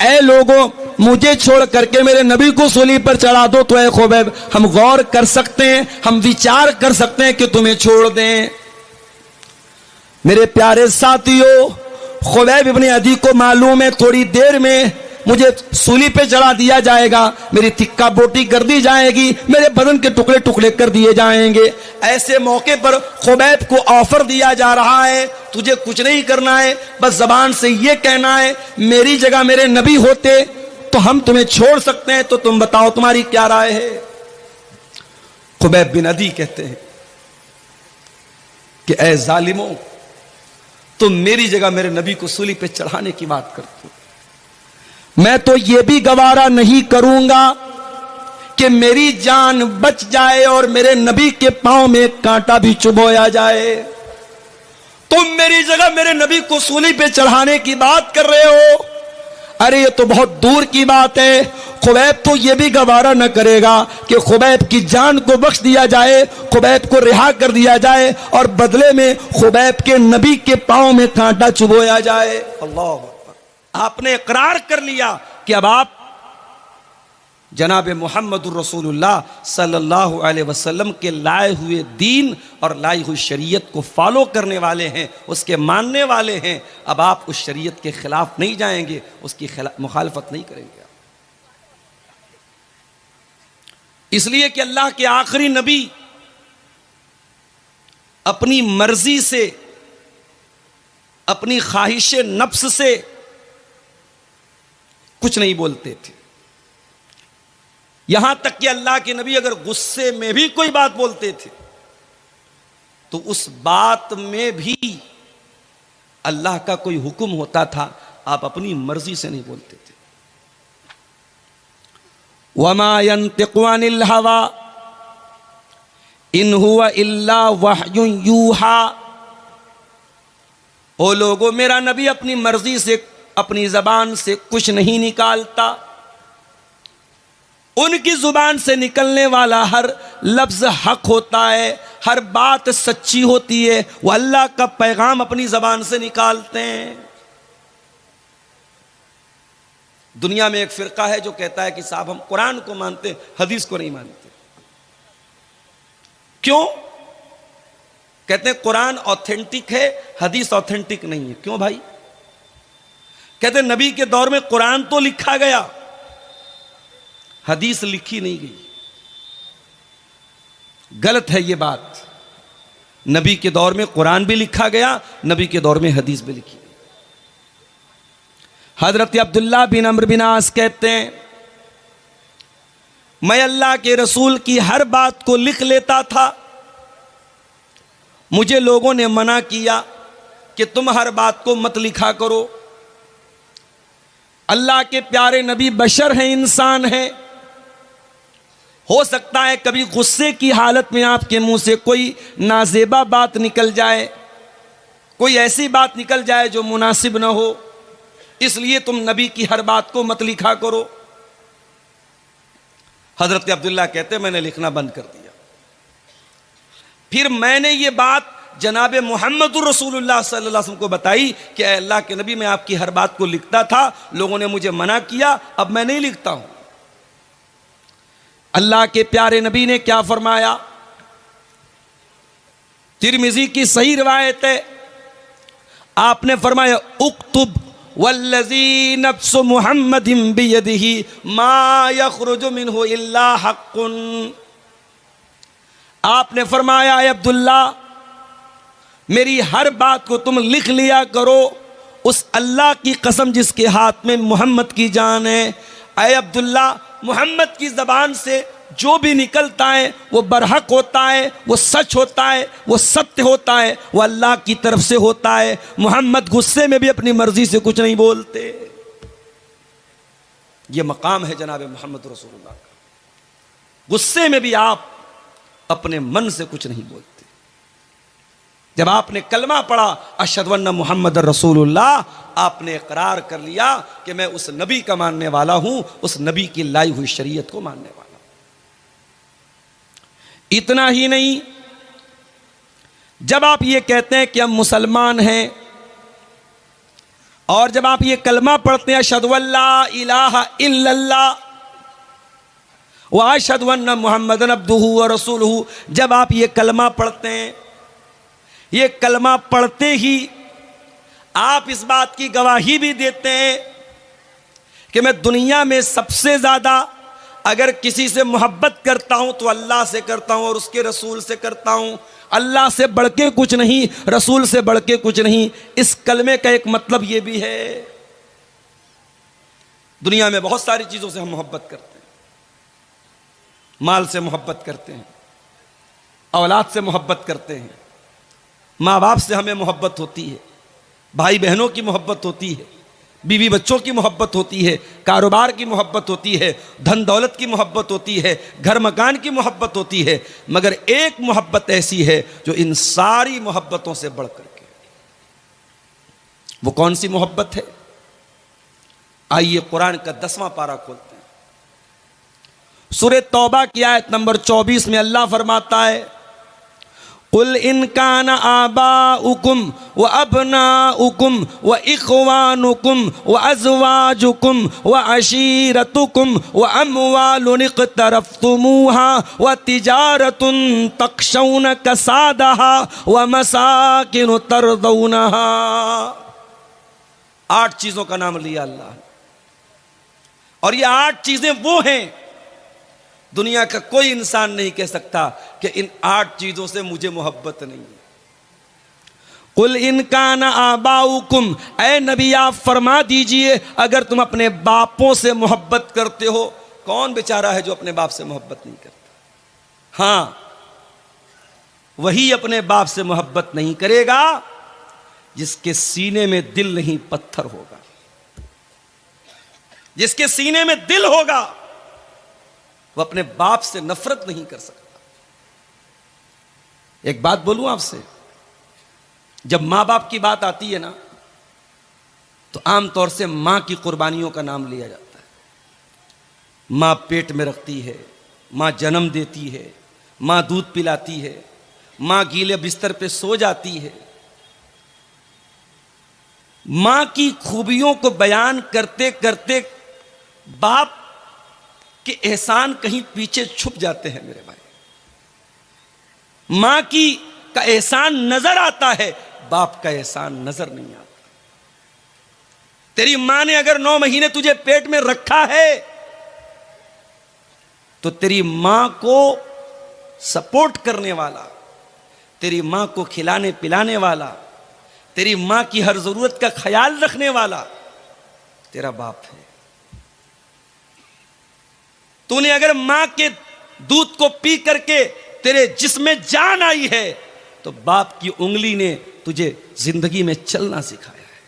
ऐ लोगों, मुझे छोड़ करके मेरे नबी को सूली पर चढ़ा दो तो ऐ खुबैब, हम गौर कर सकते हैं, हम विचार कर सकते हैं कि तुम्हें छोड़ दें। मेरे प्यारे साथियों, खुबैब इब्ने अदी को मालूम है थोड़ी देर में मुझे सूली पे चढ़ा दिया जाएगा, मेरी तिक्का बोटी कर दी जाएगी, मेरे बदन के टुकड़े टुकड़े कर दिए जाएंगे। ऐसे मौके पर खुबैब को ऑफर दिया जा रहा है, तुझे कुछ नहीं करना है, बस जबान से ये कहना है मेरी जगह मेरे नबी होते तो हम तुम्हें छोड़ सकते हैं, तो तुम बताओ तुम्हारी क्या राय है। खुबैब बिन अदी कहते हैं कि ऐ जालिमों, तुम मेरी जगह मेरे नबी को सूली पे चढ़ाने की बात करते हो, मैं तो यह भी गवारा नहीं करूंगा कि मेरी जान बच जाए और मेरे नबी के पांव में कांटा भी चुभोया जाए। तुम मेरी जगह मेरे नबी को सूली पे चढ़ाने की बात कर रहे हो, अरे ये तो बहुत दूर की बात है। खुबैब तो यह भी गवारा न करेगा कि खुबैब की जान को बख्श दिया जाए, खुबैब को रिहा कर दिया जाए और बदले में खुबैब के नबी के पांव में कांटा चुभोया जाए। अल्लाह, आपने इकरार कर लिया कि अब आप जनाब मुहम्मदुर रसूलुल्लाह सल्लल्लाहु अलैहि वसल्लम के लाए हुए दीन और लाई हुई शरीयत को फॉलो करने वाले हैं, उसके मानने वाले हैं। अब आप उस शरीयत के खिलाफ नहीं जाएंगे, उसकी मुखालफत नहीं करेंगे, इसलिए कि अल्लाह के आखिरी नबी अपनी मर्जी से, अपनी ख्वाहिश नफ्स से कुछ नहीं बोलते थे। यहां तक कि अल्लाह के नबी अगर गुस्से में भी कोई बात बोलते थे तो उस बात में भी अल्लाह का कोई हुक्म होता था, आप अपनी मर्जी से नहीं बोलते थे। वमा यंतिकु अनिल हवा इन हुवा इल्ला वह्युन यूहा। ओ लोगों, मेरा नबी अपनी मर्जी से, अपनी जबान से कुछ नहीं निकालता, उनकी जुबान से निकलने वाला हर लफ्ज हक होता है, हर बात सच्ची होती है, वो अल्लाह का पैगाम अपनी जबान से निकालते हैं। दुनिया में एक फिरका है जो कहता है कि साहब हम कुरान को मानते, हदीस को नहीं मानते। क्यों? कहते हैं कुरान ऑथेंटिक है, हदीस ऑथेंटिक नहीं है। क्यों भाई? कहते नबी के दौर में कुरान तो लिखा गया, हदीस लिखी नहीं गई। गलत है ये बात। नबी के दौर में कुरान भी लिखा गया, नबी के दौर में हदीस भी लिखी गई। हजरत अब्दुल्लाह बिन अम्र बिन आस कहते हैं, मैं अल्लाह के रसूल की हर बात को लिख लेता था, मुझे लोगों ने मना किया कि तुम हर बात को मत लिखा करो। अल्लाह के प्यारे नबी बशर हैं, इंसान हैं, हो सकता है कभी गुस्से की हालत में आपके मुंह से कोई नाजेबा बात निकल जाए, कोई ऐसी बात निकल जाए जो मुनासिब ना हो, इसलिए तुम नबी की हर बात को मत लिखा करो। हजरत अब्दुल्ला कहते मैंने लिखना बंद कर दिया। फिर मैंने ये बात जनाब मुहम्मदुर रसूलुल्लाह सल्लल्लाहु अलैहि वसल्लम को बताई कि अल्लाह के नबी, मैं आपकी हर बात को लिखता था, लोगों ने मुझे मना किया, अब मैं नहीं लिखता हूं। अल्लाह के प्यारे नबी ने क्या फरमाया? तिरमिजी की सही रिवायत है, आपने फरमाया उक्तुब वल्लज़ी नफ्सु मुहम्मदिन बियदिही मा यखरुजु मिन्हु इल्ला हक्कुन। आपने फरमाया अब्दुल्ला, मेरी हर बात को तुम लिख लिया करो, उस अल्लाह की कसम जिसके हाथ में मोहम्मद की जान है। ऐ अब्दुल्ला, मोहम्मद की ज़बान से जो भी निकलता है वो बरहक होता है, वो सच होता है, वो सत्य होता है, वो अल्लाह की तरफ से होता है। मोहम्मद गुस्से में भी अपनी मर्जी से कुछ नहीं बोलते। ये मकाम है जनाब मोहम्मद रसूलुल्लाह का। गुस्से में भी आप अपने मन से कुछ नहीं बोलते। जब आपने कलमा पढ़ा अशहदु अन्ना मुहम्मद रसूलुल्लाह, आपने इकरार कर लिया कि मैं उस नबी का मानने वाला हूं, उस नबी की लाई हुई शरीयत को मानने वाला हूं। इतना ही नहीं, जब आप ये कहते हैं कि हम मुसलमान हैं, और जब आप ये कलमा पढ़ते हैं अशहदु अल्ला इलाहा इल्लल्लाह व अशहदु अन्ना मुहम्मदन अब्दुहु व रसूलुहु, जब आप ये कलमा पढ़ते हैं, ये कलमा पढ़ते ही आप इस बात की गवाही भी देते हैं कि मैं दुनिया में सबसे ज़्यादा अगर किसी से मोहब्बत करता हूं तो अल्लाह से करता हूं और उसके रसूल से करता हूं। अल्लाह से बढ़ के कुछ नहीं, रसूल से बढ़ के कुछ नहीं। इस कलमे का एक मतलब यह भी है, दुनिया में बहुत सारी चीज़ों से हम मोहब्बत करते हैं। माल से मोहब्बत करते हैं, औलाद से मोहब्बत करते हैं, माँ बाप से हमें मोहब्बत होती है, भाई बहनों की मोहब्बत होती है, बीवी बच्चों की मोहब्बत होती है, कारोबार की मोहब्बत होती है, धन दौलत की मोहब्बत होती है, घर मकान की मोहब्बत होती है। मगर एक मोहब्बत ऐसी है जो इन सारी मोहब्बतों से बढ़ करके, वो कौन सी मोहब्बत है? आइए कुरान का 10वां पारा खोलते हैं। सूरह तौबा की आयत नंबर 24 में अल्लाह फरमाता है, कुल इन कान आबाउकुम व अबनाउकुम व इख्वानुकुम व अज़वाजुकुम व अशीरतुकुम व अम्वालुन इक़्तरफ़्तुमूहा व तिजारतुन तख़शौन कसादहा व मसाकिन तरदौनहा। 8 चीज़ों का नाम लिया अल्लाह ने, और ये 8 चीज़ें वो हैं दुनिया का कोई इंसान नहीं कह सकता कि इन 8 चीजों से मुझे मोहब्बत नहीं है। कुल इनकान आबाउकुम, ऐ नबी आप फरमा दीजिए अगर तुम अपने बापों से मोहब्बत करते हो। कौन बेचारा है जो अपने बाप से मोहब्बत नहीं करता? हां, वही अपने बाप से मोहब्बत नहीं करेगा जिसके सीने में दिल नहीं पत्थर होगा। जिसके सीने में दिल होगा वो अपने बाप से नफरत नहीं कर सकता। एक बात बोलूं आपसे, जब मां बाप की बात आती है ना, तो आमतौर से मां की कुर्बानियों का नाम लिया जाता है। मां पेट में रखती है, मां जन्म देती है, मां दूध पिलाती है, मां गीले बिस्तर पे सो जाती है। मां की खूबियों को बयान करते करते बाप के एहसान कहीं पीछे छुप जाते हैं मेरे भाई। मां का एहसान नजर आता है, बाप का एहसान नजर नहीं आता। तेरी मां ने अगर 9 महीने तुझे पेट में रखा है तो तेरी मां को सपोर्ट करने वाला, तेरी मां को खिलाने पिलाने वाला, तेरी मां की हर जरूरत का ख्याल रखने वाला तेरा बाप है। तूने अगर मां के दूध को पी करके तेरे जिस्म में जान आई है तो बाप की उंगली ने तुझे जिंदगी में चलना सिखाया है।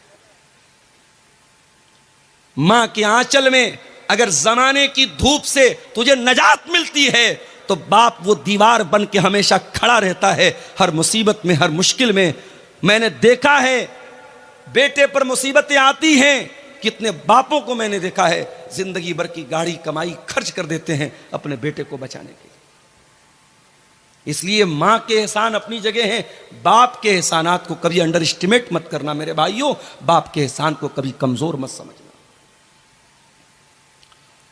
मां के आंचल में अगर जमाने की धूप से तुझे नजात मिलती है तो बाप वो दीवार बन के हमेशा खड़ा रहता है हर मुसीबत में, हर मुश्किल में। मैंने देखा है बेटे पर मुसीबतें आती हैं, कितने बापों को मैंने देखा है जिंदगी भर की गाड़ी कमाई खर्च कर देते हैं अपने बेटे को बचाने के लिए। इसलिए मां के एहसान अपनी जगह हैं, बाप के एहसानात को कभी अंडर एस्टिमेट मत करना मेरे भाइयों, बाप के एहसान को कभी कमजोर मत समझना।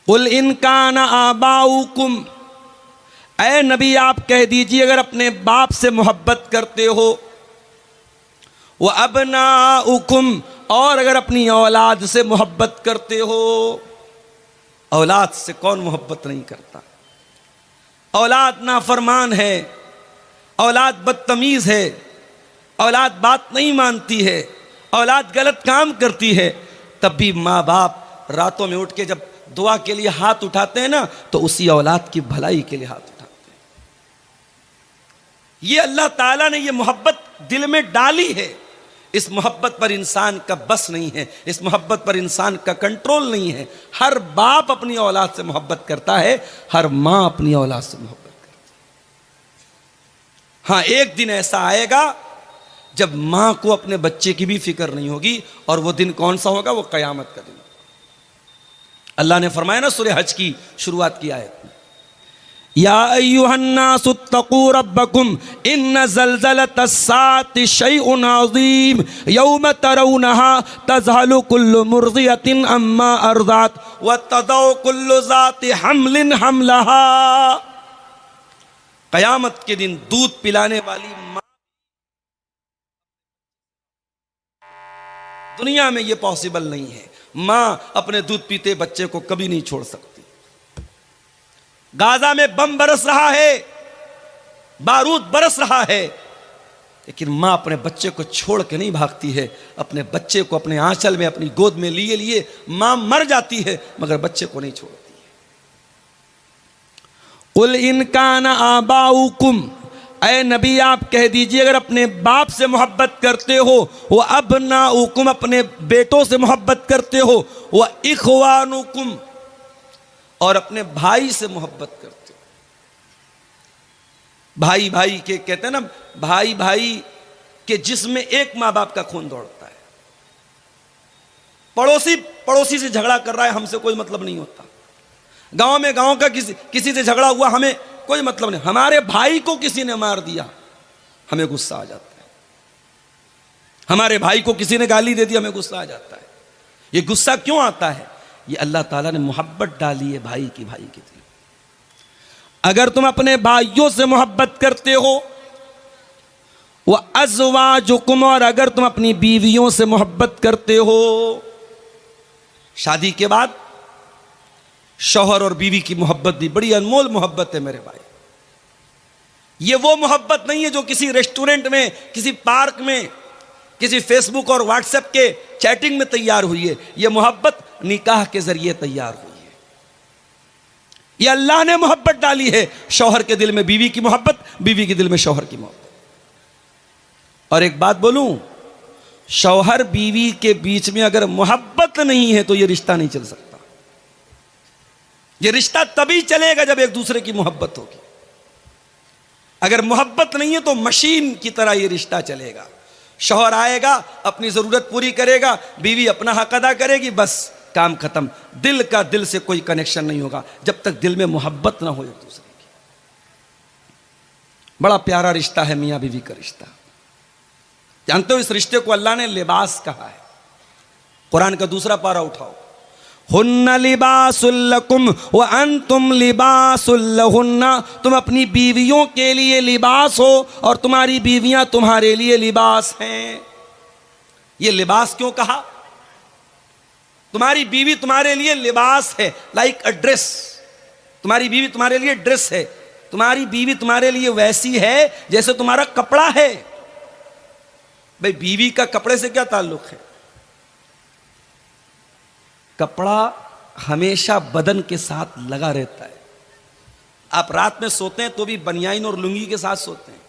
कुल इनकान आबाउकुम, ऐ नबी आप कह दीजिए अगर अपने बाप से मोहब्बत करते हो, वो अबनाउकुम, और अगर अपनी औलाद से मोहब्बत करते हो। औलाद से कौन मोहब्बत नहीं करता? औलाद नाफरमान है, औलाद बदतमीज है, औलाद बात नहीं मानती है, औलाद गलत काम करती है, तब भी माँ बाप रातों में उठ के जब दुआ के लिए हाथ उठाते हैं ना, तो उसी औलाद की भलाई के लिए हाथ उठाते हैं। ये अल्लाह ताला ने ये मोहब्बत दिल में डाली है। इस मोहब्बत पर इंसान का बस नहीं है, इस मोहब्बत पर इंसान का कंट्रोल नहीं है। हर बाप अपनी औलाद से मोहब्बत करता है, हर मां अपनी औलाद से मोहब्बत करती है। हां, एक दिन ऐसा आएगा जब मां को अपने बच्चे की भी फिक्र नहीं होगी, और वो दिन कौन सा होगा? वो कयामत का दिन। अल्लाह ने फरमाया ना सूरह हज की शुरुआत की आयत में, या अय्युहन्नासुत्तकू रब्बकुम इन्न ज़ल्ज़लतस्साअति शैउन अज़ीम यौम तरौनहा तज़हलु कुल्लु मुर्ज़ियतिन अम्मा अर्ज़अत व तदउ कुल्लु ज़ाति हम्लिन हमलहा। क़यामत के दिन दूध पिलाने वाली माँ, दुनिया में यह पॉसिबल नहीं है, माँ अपने दूध पीते बच्चे को कभी नहीं छोड़ सकती। गाजा में बम बरस रहा है, बारूद बरस रहा है, लेकिन मां अपने बच्चे को छोड़ के नहीं भागती है। अपने बच्चे को अपने आंचल में अपनी गोद में लिए लिए मां मर जाती है, मगर बच्चे को नहीं छोड़ती है। कुल इन कान आबाउकुम, ऐ नबी आप कह दीजिए अगर अपने बाप से मोहब्बत करते हो, वो अबनाउकुम अपने बेटों से मोहब्बत करते हो, वह इखवानुकुम और अपने भाई से मोहब्बत करते हो। भाई भाई के कहते हैं ना, भाई भाई के जिसमें एक मां बाप का खून दौड़ता है। पड़ोसी पड़ोसी से झगड़ा कर रहा है, हमसे कोई मतलब नहीं होता। गांव में गांव का किसी से झगड़ा हुआ, हमें कोई मतलब नहीं। हमारे भाई को किसी ने मार दिया, हमें गुस्सा आ जाता है। हमारे भाई को किसी ने गाली दे दी, हमें गुस्सा आ जाता है। ये गुस्सा क्यों आता है? ये अल्लाह ताला ने मोहब्बत डाली है भाई के दिल। अगर तुम अपने भाइयों से मोहब्बत करते हो, वह अज़वाजुकुम, और अगर तुम अपनी बीवियों से मोहब्बत करते हो, शादी के बाद शौहर और बीवी की मोहब्बत भी बड़ी अनमोल मोहब्बत है मेरे भाई। ये वो मोहब्बत नहीं है जो किसी रेस्टोरेंट में, किसी पार्क में, किसी फेसबुक और व्हाट्सएप के चैटिंग में तैयार हुई है। यह मोहब्बत निकाह के जरिए तैयार हुई है। यह अल्लाह ने मोहब्बत डाली है। शौहर के दिल में बीवी की मोहब्बत, बीवी के दिल में शौहर की मोहब्बत। और एक बात बोलूं, शौहर बीवी के बीच में अगर मोहब्बत नहीं है तो यह रिश्ता नहीं चल सकता। यह रिश्ता तभी चलेगा जब एक दूसरे की मोहब्बत होगी। अगर मोहब्बत नहीं है तो मशीन की तरह यह रिश्ता चलेगा। शौहर आएगा, अपनी जरूरत पूरी करेगा, बीवी अपना हक अदा करेगी, बस काम खत्म। दिल का दिल से कोई कनेक्शन नहीं होगा जब तक दिल में मोहब्बत ना हो एक दूसरे की। बड़ा प्यारा रिश्ता है मियां बीवी का रिश्ता। जानते हो इस रिश्ते को अल्लाह ने लिबास कहा है। कुरान का दूसरा पारा उठाओ, हुन्ना लिबासुल लकुम व अंतुम लिबासुल लहुन्ना। तुम अपनी बीवियों के लिए लिबास हो और तुम्हारी बीवियां तुम्हारे लिए लिबास हैं। ये लिबास क्यों कहा? तुम्हारी बीवी तुम्हारे लिए लिबास है, लाइक अ ड्रेस। तुम्हारी बीवी तुम्हारे लिए ड्रेस है। तुम्हारी बीवी तुम्हारे लिए वैसी है जैसे तुम्हारा कपड़ा है। भाई बीवी का कपड़े से क्या ताल्लुक है? कपड़ा हमेशा बदन के साथ लगा रहता है। आप रात में सोते हैं तो भी बनियाइन और लुंगी के साथ सोते हैं।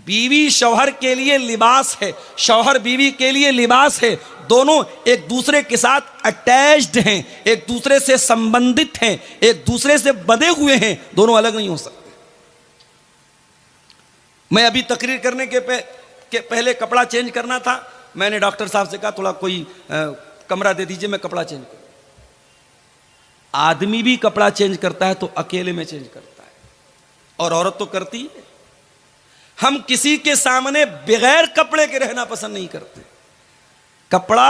बीवी शौहर के लिए लिबास है, शौहर बीवी के लिए लिबास है। दोनों एक दूसरे के साथ अटैच्ड हैं, एक दूसरे से संबंधित हैं, एक दूसरे से बंधे हुए हैं। दोनों अलग नहीं हो सकते। मैं अभी तकरीर करने के पहले कपड़ा चेंज करना था। मैंने डॉक्टर साहब से कहा थोड़ा कोई कमरा दे दीजिए, मैं कपड़ा चेंज करूं। आदमी भी कपड़ा चेंज करता है तो अकेले में चेंज करता है, और औरत तो करती है। हम किसी के सामने बगैर कपड़े के रहना पसंद नहीं करते। कपड़ा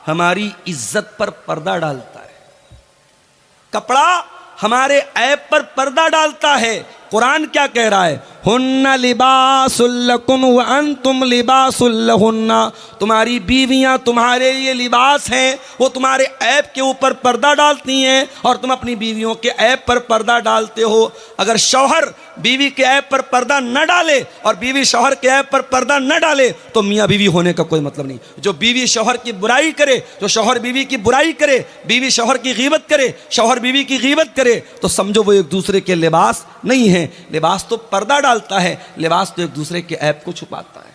हमारी इज्जत पर पर्दा डालता है। कपड़ा हमारे ऐब पर पर्दा डालता है। कुरान क्या कह रहा है? हुन्ना लिबासुल लकुम व अंतुम लिबासुल लहुन्ना। तुम्हारी बीवियां तुम्हारे लिए लिबास हैं, वो तुम्हारे ऐब के ऊपर पर्दा डालती हैं और तुम अपनी बीवियों के ऐब पर पर्दा डालते हो। अगर शौहर बीवी के ऐब पर पर्दा न डाले और बीवी शौहर के ऐब पर पर्दा न डाले तो मियाँ बीवी होने का कोई मतलब नहीं। जो बीवी शौहर की बुराई करे, जो शौहर बीवी की बुराई करे, बीवी शौहर की गीबत करे, शौहर बीवी की गीबत करे, तो समझो वो एक दूसरे के लिबास नहीं है। लिबास तो पर्दा डालता है, लिबास तो एक दूसरे के ऐब को छुपाता है।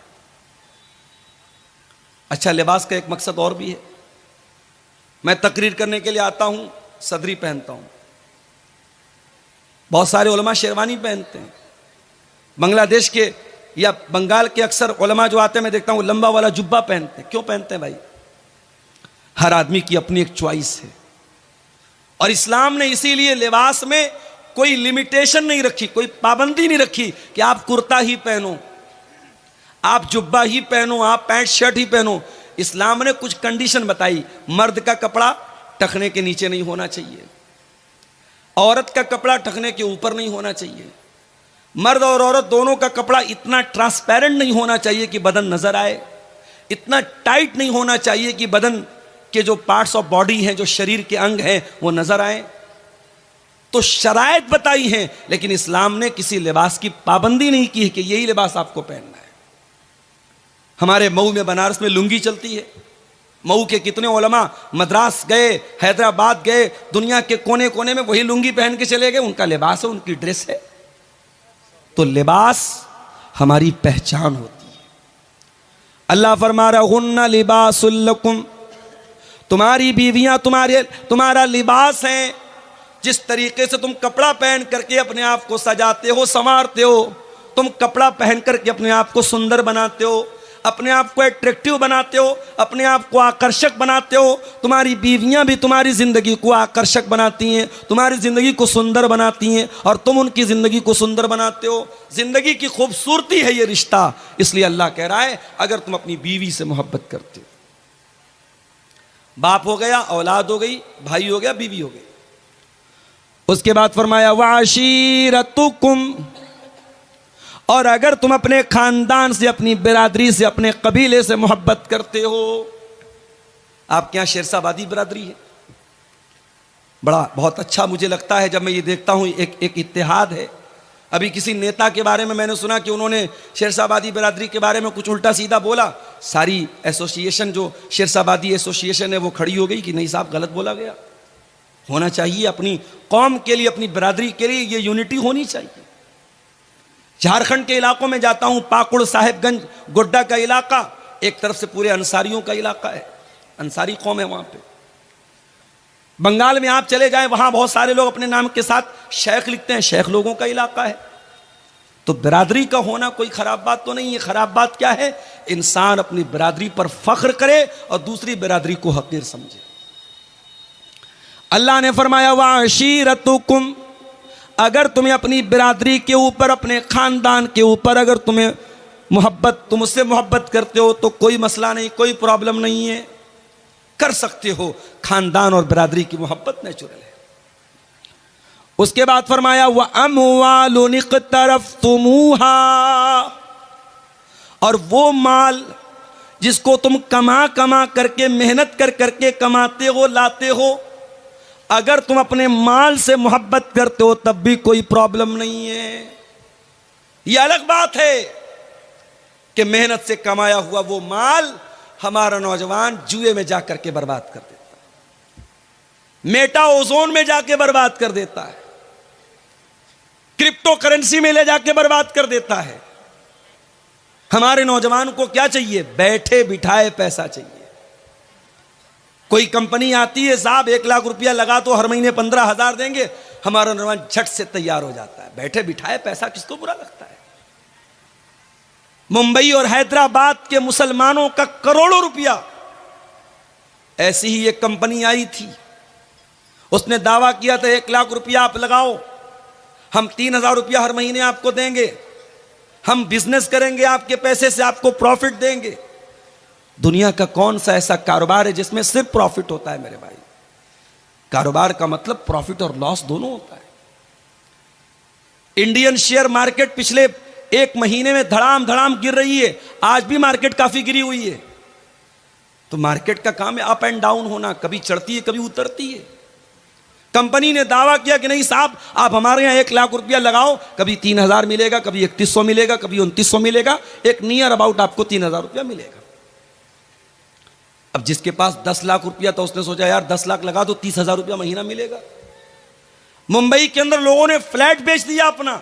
अच्छा, लिबास का एक मकसद और भी है। मैं तकरीर करने के लिए आता हूं, सदरी पहनता हूं। बहुत सारे उलमा शेरवानी पहनते हैं। बांग्लादेश के या बंगाल के अक्सर उलमा जो आते हैं, मैं देखता हूं लंबा वाला जुब्बा पहनते हैं। क्यों पहनते हैं भाई? हर आदमी की अपनी एक चॉइस है, और इस्लाम ने इसीलिए लिबास में कोई लिमिटेशन नहीं रखी, कोई पाबंदी नहीं रखी कि आप कुर्ता ही पहनो, आप जुब्बा ही पहनो, आप पैंट शर्ट ही पहनो। इस्लाम ने कुछ कंडीशन बताई। मर्द का कपड़ा टखने के नीचे नहीं होना चाहिए, औरत का कपड़ा टखने के ऊपर नहीं होना चाहिए, मर्द और औरत दोनों का कपड़ा इतना ट्रांसपेरेंट नहीं होना चाहिए कि बदन नजर आए, इतना टाइट नहीं होना चाहिए कि बदन के जो पार्ट्स ऑफ बॉडी हैं, जो शरीर के अंग हैं, वो नजर आए। तो शरायत बताई हैं, लेकिन इस्लाम ने किसी लिबास की पाबंदी नहीं की है कि यही लिबास आपको पहनना है। हमारे मऊ में, बनारस में लुंगी चलती है। मऊ के कितने उलमा मद्रास गए, हैदराबाद गए, दुनिया के कोने कोने में वही लुंगी पहन के चले गए। उनका लिबास है, उनकी ड्रेस है। तो लिबास हमारी पहचान होती है। अल्लाह फरमा रहा हुन्ना लिबासुल लकुम, तुम्हारी बीवियां तुम्हारा लिबास हैं। जिस तरीके से तुम कपड़ा पहन करके अपने आप को सजाते हो, संवारते हो, तुम कपड़ा पहन करके अपने आप को सुंदर बनाते हो, अपने आप को अट्रैक्टिव बनाते हो, अपने आप को आकर्षक बनाते हो। तुम्हारी बीवियां भी तुम्हारी जिंदगी को आकर्षक बनाती हैं, तुम्हारी जिंदगी को सुंदर बनाती हैं, और तुम उनकी जिंदगी को सुंदर बनाते हो। जिंदगी की खूबसूरती है ये रिश्ता। इसलिए अल्लाह कह रहा है, अगर तुम अपनी बीवी से मोहब्बत करते हो, बाप हो गया, औलाद हो गई, भाई हो गया, बीवी हो गई। उसके बाद फरमाया वाशीरतुकुम, और अगर तुम अपने खानदान से, अपनी बिरादरी से, अपने कबीले से मोहब्बत करते हो। आपके यहां शेरशाबादी बिरादरी है, बहुत अच्छा मुझे लगता है जब मैं ये देखता हूं। एक इत्तेहाद है। अभी किसी नेता के बारे में मैंने सुना कि उन्होंने शेरशाबादी बिरादरी के बारे में कुछ उल्टा सीधा बोला। सारी एसोसिएशन, जो शेरशाबादी एसोसिएशन है, वो खड़ी हो गई कि नहीं साहब, गलत बोला गया। होना चाहिए अपनी कौम के लिए, अपनी बिरादरी के लिए ये यूनिटी होनी चाहिए। झारखंड के इलाकों में जाता हूं, पाकुड़, साहेबगंज, गोड्डा का इलाका एक तरफ से पूरे अंसारियों का इलाका है, अंसारी कौम है वहां पे। बंगाल में आप चले जाएं, वहां बहुत सारे लोग अपने नाम के साथ शेख लिखते हैं, शेख लोगों का इलाका है। तो बिरादरी का होना कोई खराब बात तो नहीं है। खराब बात क्या है? इंसान अपनी बिरादरी पर फख्र करे और दूसरी बिरादरी को हकीर समझे। अल्लाह ने फरमाया वाशीरतुकुम, अगर तुम्हें अपनी बिरादरी के ऊपर, अपने खानदान के ऊपर अगर तुम्हें मोहब्बत, तुम उससे मोहब्बत करते हो तो कोई मसला नहीं, कोई प्रॉब्लम नहीं है, कर सकते हो। खानदान और बिरादरी की मोहब्बत नेचुरल है। उसके बाद फरमाया व अमवालुन इक़्तरफ़्तुमूहा, और वो माल जिसको तुम कमा कमा करके, मेहनत कर करके कमाते हो, लाते हो, अगर तुम अपने माल से मोहब्बत करते हो तब भी कोई प्रॉब्लम नहीं है। यह अलग बात है कि मेहनत से कमाया हुआ वो माल हमारा नौजवान जुए में जाकर के बर्बाद कर देता है, मेटा ओजोन में जाके बर्बाद कर देता है, क्रिप्टो करेंसी में ले जाके बर्बाद कर देता है। हमारे नौजवान को क्या चाहिए? बैठे बिठाए पैसा चाहिए। कोई कंपनी आती है, साहब 1 लाख रुपया लगा तो हर महीने 15,000 देंगे, हमारा नौजवान झट से तैयार हो जाता है। बैठे बिठाए पैसा किसको बुरा लगता है? मुंबई और हैदराबाद के मुसलमानों का करोड़ों रुपया, ऐसी ही एक कंपनी आई थी, उसने दावा किया था 1 लाख रुपया आप लगाओ, हम 3,000 रुपया हर महीने आपको देंगे, हम बिजनेस करेंगे, आपके पैसे से आपको प्रॉफिट देंगे। दुनिया का कौन सा ऐसा कारोबार है जिसमें सिर्फ प्रॉफिट होता है? मेरे भाई, कारोबार का मतलब प्रॉफिट और लॉस दोनों होता है। इंडियन शेयर मार्केट पिछले 1 महीने में धड़ाम धड़ाम गिर रही है। आज भी मार्केट काफी गिरी हुई है। तो मार्केट का काम है अप एंड डाउन होना, कभी चढ़ती है कभी उतरती है। कंपनी ने दावा किया कि नहीं साहब, आप हमारे यहां 1 लाख रुपया लगाओ, कभी 3,000 मिलेगा, कभी 3,100 मिलेगा, कभी 2,900 मिलेगा, एक नियर अबाउट आपको 3,000 रुपया मिलेगा। अब जिसके पास 10 लाख रुपया था उसने सोचा यार 10 लाख लगा तो 30,000 रुपया महीना मिलेगा। मुंबई के अंदर लोगों ने फ्लैट बेच दिया अपना,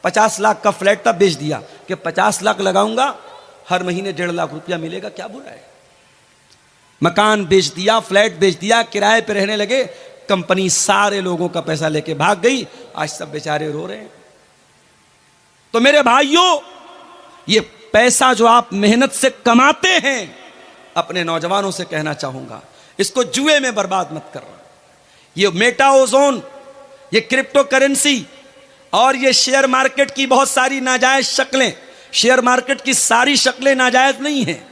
50 लाख का फ्लैट था, बेच दिया कि 50 लाख लगाऊंगा, हर महीने 1.5 लाख रुपया मिलेगा, क्या बुरा है। मकान बेच दिया, फ्लैट बेच दिया, किराए पे रहने लगे। कंपनी सारे लोगों का पैसा लेके भाग गई। आज सब बेचारे रो रहे हैं। तो मेरे भाइयों, ये पैसा जो आप मेहनत से कमाते हैं, अपने नौजवानों से कहना चाहूंगा, इसको जुए में बर्बाद मत करना। ये मेटा ओजोन ये क्रिप्टो करेंसी और ये शेयर मार्केट की बहुत सारी नाजायज शक्लें, शेयर मार्केट की सारी शक्लें नाजायज नहीं हैं,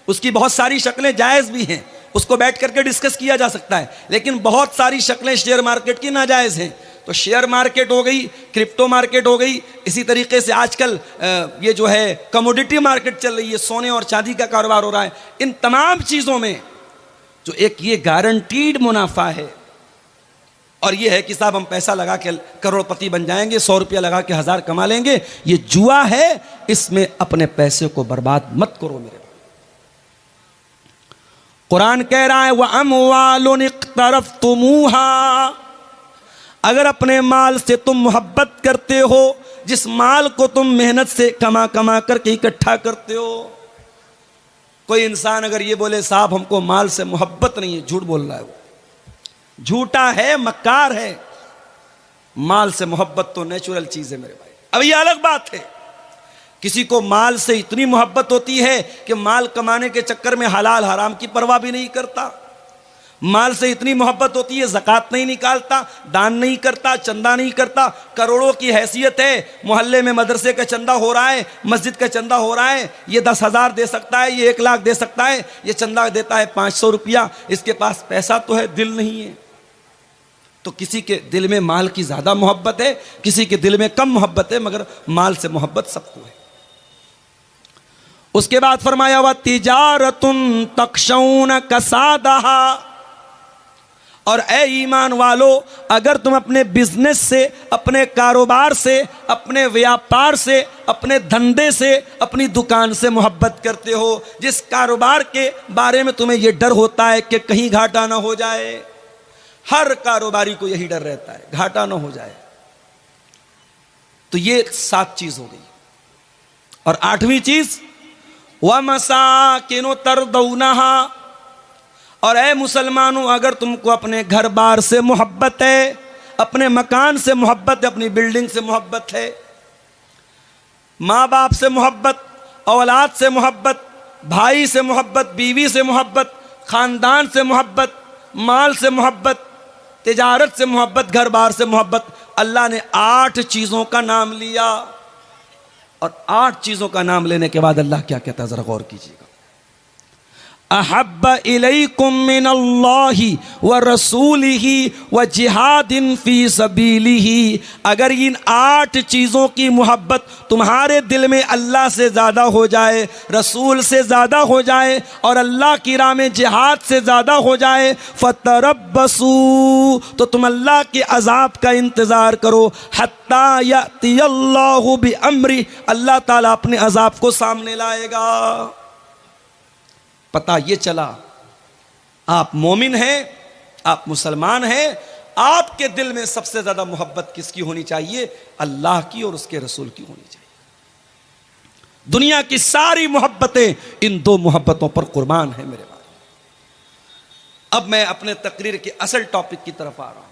उसकी बहुत सारी शक्लें जायज़ भी हैं, उसको बैठ करके डिस्कस किया जा सकता है, लेकिन बहुत सारी शक्लें शेयर मार्केट की नाजायज़ हैं। तो शेयर मार्केट हो गई, क्रिप्टो मार्केट हो गई, इसी तरीके से आजकल ये जो है कमोडिटी मार्केट चल रही है, सोने और चांदी का कारोबार हो रहा है। इन तमाम चीज़ों में जो एक ये गारंटीड मुनाफा है और ये है कि साहब हम पैसा लगा के करोड़पति बन जाएंगे, 100 रुपया लगा के 1000 कमा लेंगे, ये जुआ है, इसमें अपने पैसे को बर्बाद मत करो मेरे भाई। कुरान कह रहा है वह अमवालुन इक़्तरफ़्तुमूहा, अगर अपने माल से तुम मोहब्बत करते हो, जिस माल को तुम मेहनत से कमा कमा करके इकट्ठा करते हो। कोई इंसान अगर ये बोले साहब हमको माल से मोहब्बत नहीं है, झूठ बोल रहा है, वो झूठा है, मक्कार है। माल से मोहब्बत तो नेचुरल चीज है मेरे भाई। अब ये अलग बात है, किसी को माल से इतनी मोहब्बत होती है कि माल कमाने के चक्कर में हलाल हराम की परवाह भी नहीं करता, माल से इतनी मोहब्बत होती है ज़कात नहीं निकालता, दान नहीं करता, चंदा नहीं करता। करोड़ों की हैसियत है, मोहल्ले में मदरसे का चंदा हो रहा है, मस्जिद का चंदा हो रहा है, ये 10,000 दे सकता है, ये 1 लाख दे सकता है, ये चंदा देता है 500 रुपया, इसके पास पैसा तो है, दिल नहीं है। तो किसी के दिल में माल की ज़्यादा मोहब्बत है, किसी के दिल में कम मोहब्बत है, मगर माल से मोहब्बत सबको है। उसके बाद फरमाया व तिजारतुन तख्शौन कसादहा, और ए ईमान वालो, अगर तुम अपने बिजनेस से, अपने कारोबार से, अपने व्यापार से, अपने धंधे से, अपनी दुकान से मोहब्बत करते हो, जिस कारोबार के बारे में तुम्हें यह डर होता है कि कहीं घाटा ना हो जाए, हर कारोबारी को यही डर रहता है घाटा ना हो जाए, तो ये 7 चीज हो गई। और 8वीं चीज व मसाकिनु तरदौनहा, और ऐ मुसलमानों, अगर तुमको अपने घर बार से मोहब्बत है, अपने मकान से मोहब्बत है, अपनी बिल्डिंग से मोहब्बत है, माँ बाप से मोहब्बत, औलाद से मोहब्बत, भाई से मोहब्बत, बीवी से मोहब्बत, खानदान से मोहब्बत, माल से मोहब्बत, तिजारत से मोहब्बत, घर बार से मोहब्बत, अल्लाह ने 8 चीज़ों का नाम लिया। और 8 चीज़ों का नाम लेने के बाद अल्लाह क्या कहता है, ज़रा गौर कीजिएगा। अहब्ब इलैकुम मिनल्लाहि व रसूलिही व जिहादिन फी सबीलिही, अगर इन 8 चीज़ों की मोहब्बत तुम्हारे दिल में अल्लाह से ज़्यादा हो जाए, रसूल से ज़्यादा हो जाए और अल्लाह की राह में जिहाद से ज़्यादा हो जाए, फतरब्बसू, तो तुम अल्लाह के अज़ाब का इंतज़ार करो, हत्ता यअतियल्लाहु बिअम्री, अल्लाह ताला अपने अज़ाब को सामने लाएगा। पता ये चला आप मोमिन हैं, आप मुसलमान हैं, आपके दिल में सबसे ज्यादा मोहब्बत किसकी होनी चाहिए, अल्लाह की और उसके रसूल की होनी चाहिए। दुनिया की सारी मोहब्बतें इन 2 मोहब्बतों पर कुर्बान है मेरे भाई। अब मैं अपने तकरीर के असल टॉपिक की तरफ आ रहा हूं।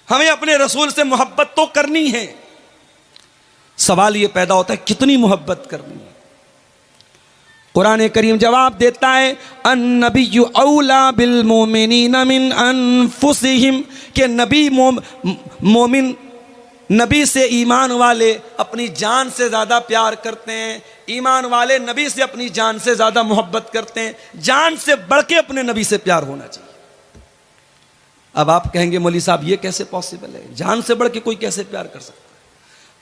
हमें अपने रसूल से मोहब्बत तो करनी है, सवाल ये पैदा होता है कितनी मोहब्बत करनी है। कुरान करीम जवाब देता है अन्नबिय्यु औला बिल मोमिनीन मिन अनफुसिहिम, के नबी मोमिन, नबी से ईमान वाले अपनी जान से ज़्यादा प्यार करते हैं, ईमान वाले नबी से अपनी जान से ज़्यादा मोहब्बत करते हैं, जान से बढ़ के अपने नबी से प्यार होना चाहिए। अब आप कहेंगे मौलवी साहब ये कैसे पॉसिबल है, जान से बढ़ के कोई कैसे प्यार कर सकता है?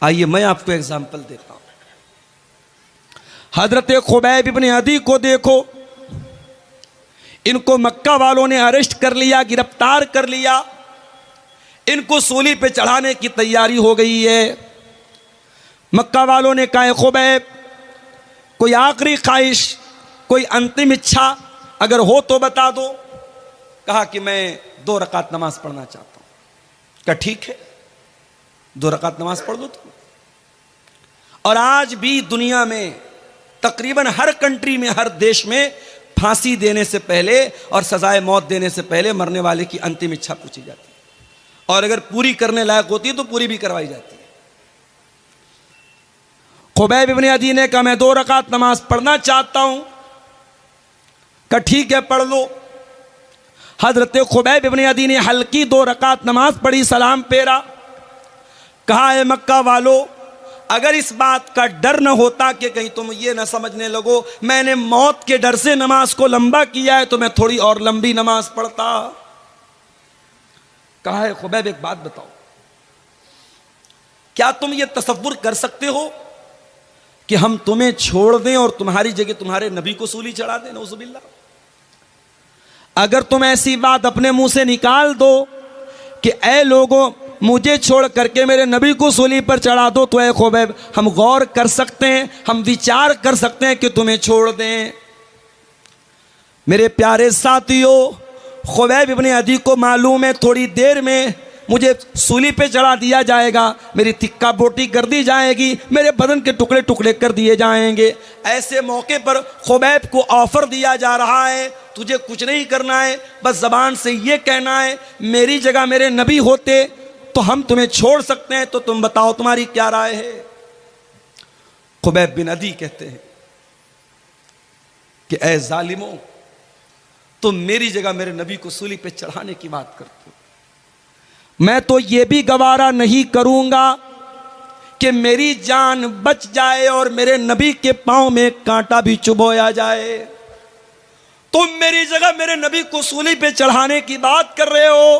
आइए मैं आपको एग्जाम्पल देता हूँ। हजरत खुबैब इब्ने अदी को देखो, इनको मक्का वालों ने अरेस्ट कर लिया, गिरफ्तार कर लिया, इनको सूली पे चढ़ाने की तैयारी हो गई है। मक्का वालों ने कहा खुबैब कोई आखिरी ख्वाहिश, कोई अंतिम इच्छा अगर हो तो बता दो। कहा कि मैं 2 रकात नमाज पढ़ना चाहता हूं। कहा ठीक है 2 रकात नमाज पढ़ दो तुम। और आज भी दुनिया में तकरीबन हर कंट्री में, हर देश में फांसी देने से पहले और सजाए मौत देने से पहले मरने वाले की अंतिम इच्छा पूछी जाती है, और अगर पूरी करने लायक होती है तो पूरी भी करवाई जाती है। खुबैब इब्ने अदी ने कहा मैं 2 रकात नमाज पढ़ना चाहता हूं। कहा ठीक है पढ़ लो। हजरत खुबैब इब्ने अदी ने हल्की 2 रकात नमाज पढ़ी, सलाम फेरा, कहा है मक्का वालों, अगर इस बात का डर न होता कि कहीं तुम ये न समझने लगो मैंने मौत के डर से नमाज को लंबा किया है तो मैं थोड़ी और लंबी नमाज पढ़ता। कहा है खुबैब एक बात बताओ, क्या तुम ये तसव्वुर कर सकते हो कि हम तुम्हें छोड़ दें और तुम्हारी जगह तुम्हारे नबी को सूली चढ़ा दें? नऊजुबिल्लाह। अगर तुम ऐसी बात अपने मुंह से निकाल दो कि ऐ लोगों मुझे छोड़ करके मेरे नबी को सूली पर चढ़ा दो, तो ऐ खुबैब हम गौर कर सकते हैं, हम विचार कर सकते हैं कि तुम्हें छोड़ दें। मेरे प्यारे साथियों, खुबैब इब्ने अदी को मालूम है थोड़ी देर में मुझे सूली पे चढ़ा दिया जाएगा, मेरी तिक्का बोटी कर दी जाएगी, मेरे बदन के टुकड़े टुकड़े कर दिए जाएंगे। ऐसे मौके पर खुबैब को ऑफर दिया जा रहा है, तुझे कुछ नहीं करना है, बस जबान से ये कहना है मेरी जगह मेरे नबी होते तो हम तुम्हें छोड़ सकते हैं, तो तुम बताओ तुम्हारी क्या राय है? खुबैब बिन अदी कहते हैं कि ऐ जालिमों, तुम मेरी जगह मेरे नबी को सूली पे चढ़ाने की बात करते हो, मैं तो ये भी गवारा नहीं करूंगा कि मेरी जान बच जाए और मेरे नबी के पांव में कांटा भी चुभोया जाए। तुम मेरी जगह मेरे नबी को सूली पे चढ़ाने की बात कर रहे हो?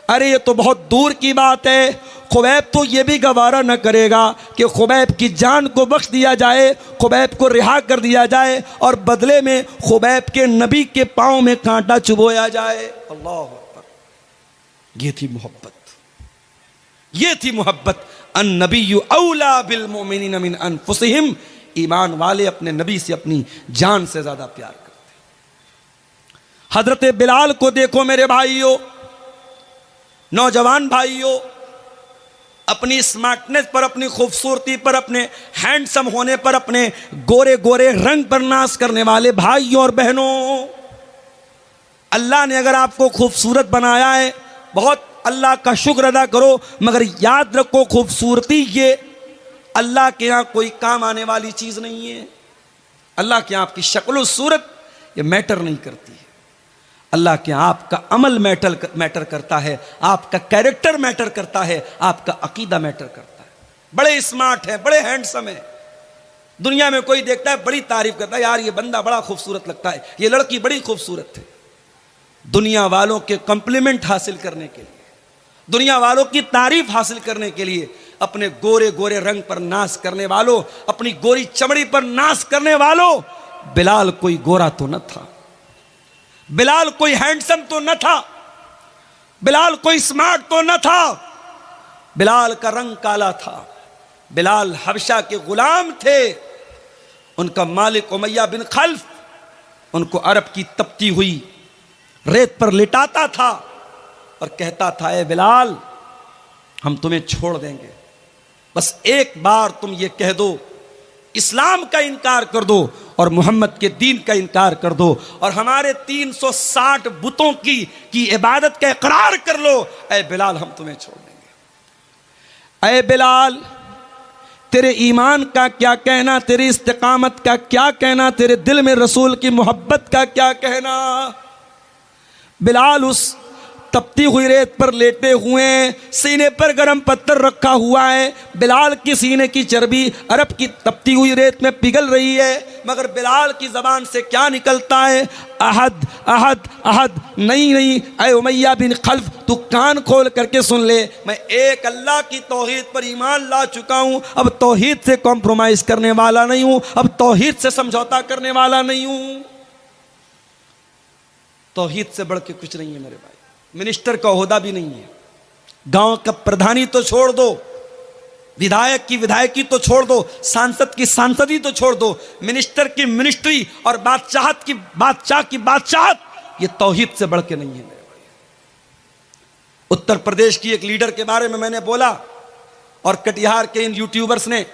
अरे ये तो बहुत दूर की बात है। खुबैब तो ये भी गवारा न करेगा कि खुबैब की जान को बख्श दिया जाए, खुबैब को रिहा कर दिया जाए और बदले में खुबैब के नबी के पांव में कांटा चुभोया जाए। अल्लाह अकबर। ये थी मोहब्बत, ये थी मोहब्बत। अन नबिय्यु औला बिल मोमिनीन मिन अनफुसिहिम, ईमान वाले अपने नबी से अपनी जान से ज्यादा प्यार करते। हजरत बिलाल को देखो मेरे भाइयों, नौजवान भाइयों, अपनी स्मार्टनेस पर, अपनी खूबसूरती पर, अपने हैंडसम होने पर, अपने गोरे गोरे रंग पर नाज करने वाले भाइयों और बहनों, अल्लाह ने अगर आपको खूबसूरत बनाया है बहुत अल्लाह का शुक्र अदा करो, मगर याद रखो खूबसूरती ये अल्लाह के यहाँ कोई काम आने वाली चीज नहीं है। अल्लाह के यहाँ आपकी शक्ल और सूरत ये मैटर नहीं करती है। अल्लाह के यहाँ आपका अमल मैटर करता है, आपका कैरेक्टर मैटर करता है, आपका अकीदा मैटर करता है। बड़े स्मार्ट है, बड़े हैंडसम है, दुनिया में कोई देखता है बड़ी तारीफ करता है, यार ये बंदा बड़ा खूबसूरत लगता है, ये लड़की बड़ी खूबसूरत है। दुनिया वालों के कॉम्प्लीमेंट हासिल करने के लिए, दुनिया वालों की तारीफ हासिल करने के लिए अपने गोरे गोरे रंग पर नाश करने वालों, अपनी गोरी चमड़ी पर नाश करने वालों, बिलाल कोई गोरा तो न था, बिलाल कोई हैंडसम तो न था, बिलाल कोई स्मार्ट तो न था, बिलाल का रंग काला था। बिलाल हबशा के गुलाम थे, उनका मालिक उमैया बिन खल्फ उनको अरब की तपती हुई रेत पर लिटाता था और कहता था, ए बिलाल हम तुम्हें छोड़ देंगे, बस एक बार तुम ये कह दो, इस्लाम का इनकार कर दो और मोहम्मद के दीन का इनकार कर दो और हमारे 360 बुतों की इबादत का इकरार कर लो, ऐ बिलाल हम तुम्हें छोड़ देंगे। ऐ बिलाल तेरे ईमान का क्या कहना, तेरी इस्तिकामत का क्या कहना, तेरे दिल में रसूल की मोहब्बत का क्या कहना? बिलाल उस तपती हुई रेत पर लेटे हुए, सीने पर गरम पत्थर रखा हुआ है, बिलाल की सीने की चर्बी अरब की तपती हुई रेत में पिघल रही है, मगर बिलाल की जबान से क्या निकलता है? अहद अहद अहद। नहीं नहीं ऐ उमैया बिन खल्फ, तू कान खोल करके सुन ले, मैं एक अल्लाह की तौहीद पर ईमान ला चुका हूं, अब तौहीद से कॉम्प्रोमाइज करने वाला नहीं हूं, अब तौहीद से समझौता करने वाला नहीं हूं। तौहीद से बढ़ के कुछ नहीं है मेरे भाई, मिनिस्टर का ओहदा भी नहीं है, गांव का प्रधानी तो छोड़ दो, विधायक की विधायकी तो छोड़ दो, सांसद की सांसदी तो छोड़ दो, मिनिस्टर की मिनिस्ट्री और बादशाह की बादशाहत, ये तौहीद से बढ़ के नहीं है मेरे भाई। उत्तर प्रदेश की एक लीडर के बारे में मैंने बोला और कटिहार के इन यूट्यूबर्स ने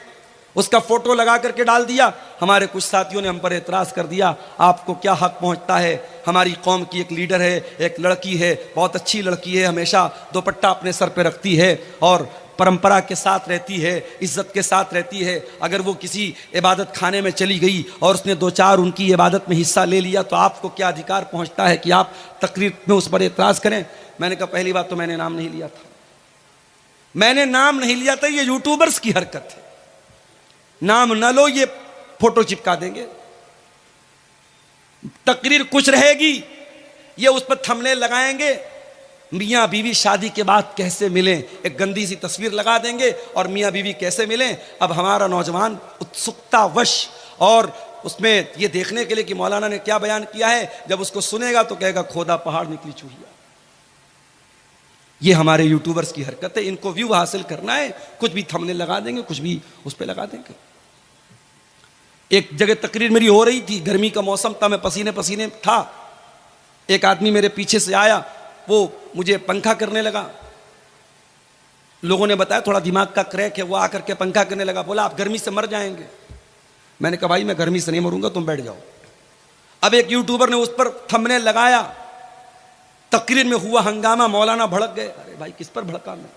उसका फोटो लगा करके डाल दिया, हमारे कुछ साथियों ने हम पर एतराज कर दिया, आपको क्या हक पहुंचता है? हमारी कौम की एक लीडर है, एक लड़की है, बहुत अच्छी लड़की है, हमेशा दुपट्टा अपने सर पे रखती है और परंपरा के साथ रहती है, इज्जत के साथ रहती है। अगर वो किसी इबादत खाने में चली गई और उसने दो चार उनकी इबादत में हिस्सा ले लिया तो आपको क्या अधिकार पहुंचता है कि आप तकरीर में उस पर एतराज़ करें? मैंने कहा पहली बात तो मैंने नाम नहीं लिया था, मैंने नाम नहीं लिया था, ये यूट्यूबर्स की हरकत है। नाम न लो, ये फोटो चिपका देंगे, तकरीर कुछ रहेगी, ये उस पर थंबनेल लगाएंगे, मियाँ बीवी शादी के बाद कैसे मिले, एक गंदी सी तस्वीर लगा देंगे और मियाँ बीवी कैसे मिले। अब हमारा नौजवान उत्सुकतावश और उसमें ये देखने के लिए कि मौलाना ने क्या बयान किया है, जब उसको सुनेगा तो कहेगा खोदा पहाड़ निकली चूहिया। ये हमारे यूट्यूबर्स की हरकत है, इनको व्यू हासिल करना है, कुछ भी थंबनेल लगा देंगे, कुछ भी उस पर लगा देंगे। एक जगह तकरीर मेरी हो रही थी, गर्मी का मौसम था, मैं पसीने पसीने था, एक आदमी मेरे पीछे से आया, वो मुझे पंखा करने लगा। लोगों ने बताया थोड़ा दिमाग का क्रैक है, वो आकर के पंखा करने लगा, बोला आप गर्मी से मर जाएंगे। मैंने कहा भाई मैं गर्मी से नहीं मरूंगा, तुम बैठ जाओ। अब एक यूट्यूबर ने उस पर थंबनेल लगाया, तकरीर में हुआ हंगामा, मौलाना भड़क गए। अरे भाई किस पर भड़का मैं,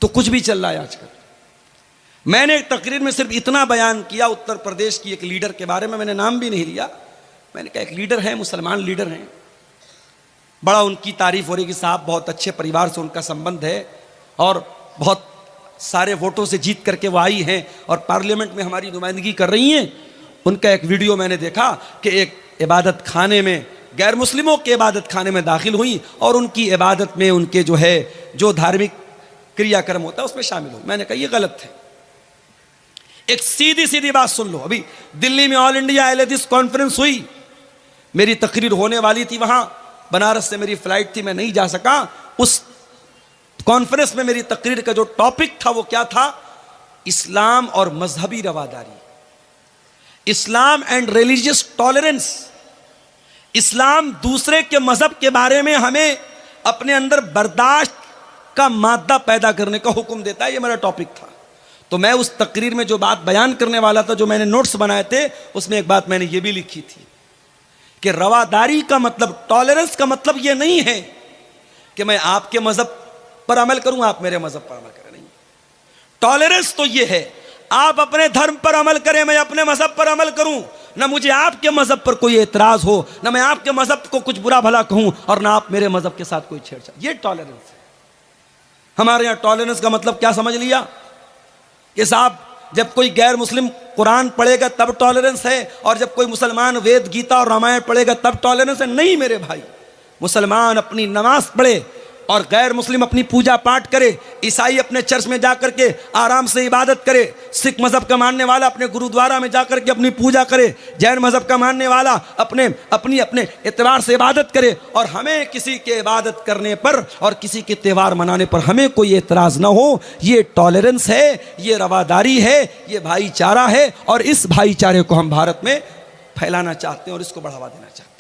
तो कुछ भी चल रहा है आजकल। मैंने तकरीर में सिर्फ इतना बयान किया, उत्तर प्रदेश की एक लीडर के बारे में, मैंने नाम भी नहीं लिया। मैंने कहा एक लीडर है, मुसलमान लीडर हैं, बड़ा उनकी तारीफ हो रही कि साहब बहुत अच्छे परिवार से उनका संबंध है और बहुत सारे वोटों से जीत करके वो आई हैं और पार्लियामेंट में हमारी नुमाइंदगी कर रही हैं। उनका एक वीडियो मैंने देखा कि एक इबादत खाने में, गैर मुस्लिमों के इबादत खाने में दाखिल हुई और उनकी इबादत में उनके जो धार्मिक क्रियाक्रम होता है उसमें शामिल हुई। मैंने कहा ये गलत है। एक सीधी सीधी बात सुन लो, अभी दिल्ली में ऑल इंडिया अहले हदीस कॉन्फ्रेंस हुई, मेरी तकरीर होने वाली थी वहां, बनारस से मेरी फ्लाइट थी, मैं नहीं जा सका। उस कॉन्फ्रेंस में मेरी तकरीर का जो टॉपिक था वो क्या था? इस्लाम और मजहबी रवादारी, इस्लाम एंड रिलीजियस टॉलरेंस। इस्लाम दूसरे के मजहब के बारे में हमें अपने अंदर बर्दाश्त का मादा पैदा करने का हुक्म देता है, ये मेरा टॉपिक था। तो मैं उस तकरीर में जो बात बयान करने वाला था, जो मैंने नोट्स बनाए थे, उसमें एक बात मैंने ये भी लिखी थी कि रवादारी का मतलब, टॉलरेंस का मतलब ये नहीं है कि मैं आपके मजहब पर अमल करूं, आप मेरे मजहब पर अमल करें, नहीं। टॉलरेंस तो ये है आप अपने धर्म पर अमल करें, मैं अपने मजहब पर अमल करूं, ना मुझे आपके मजहब पर कोई एतराज हो, ना मैं आपके मजहब को कुछ बुरा भला कहूं और ना आप मेरे मजहब के साथ कोई छेड़छाड़। ये टॉलरेंस है। हमारे यहां टॉलरेंस का मतलब क्या समझ लिया कि साहब जब कोई गैर मुस्लिम कुरान पढ़ेगा तब टॉलरेंस है और जब कोई मुसलमान वेद गीता और रामायण पढ़ेगा तब टॉलरेंस है। नहीं मेरे भाई, मुसलमान अपनी नमाज पढ़े और गैर मुस्लिम अपनी पूजा पाठ करे, ईसाई अपने चर्च में जाकर के आराम से इबादत करे, सिख मजहब का मानने वाला अपने गुरुद्वारा में जाकर के अपनी पूजा करे, जैन मजहब का मानने वाला अपने एतबार से इबादत करे, और हमें किसी के इबादत करने पर और किसी के त्यौहार मनाने पर हमें कोई एतराज़ ना हो। ये टॉलरेंस है, ये रवादारी है, ये भाईचारा है और इस भाईचारे को हम भारत में फैलाना चाहते हैं और इसको बढ़ावा देना चाहते हैं।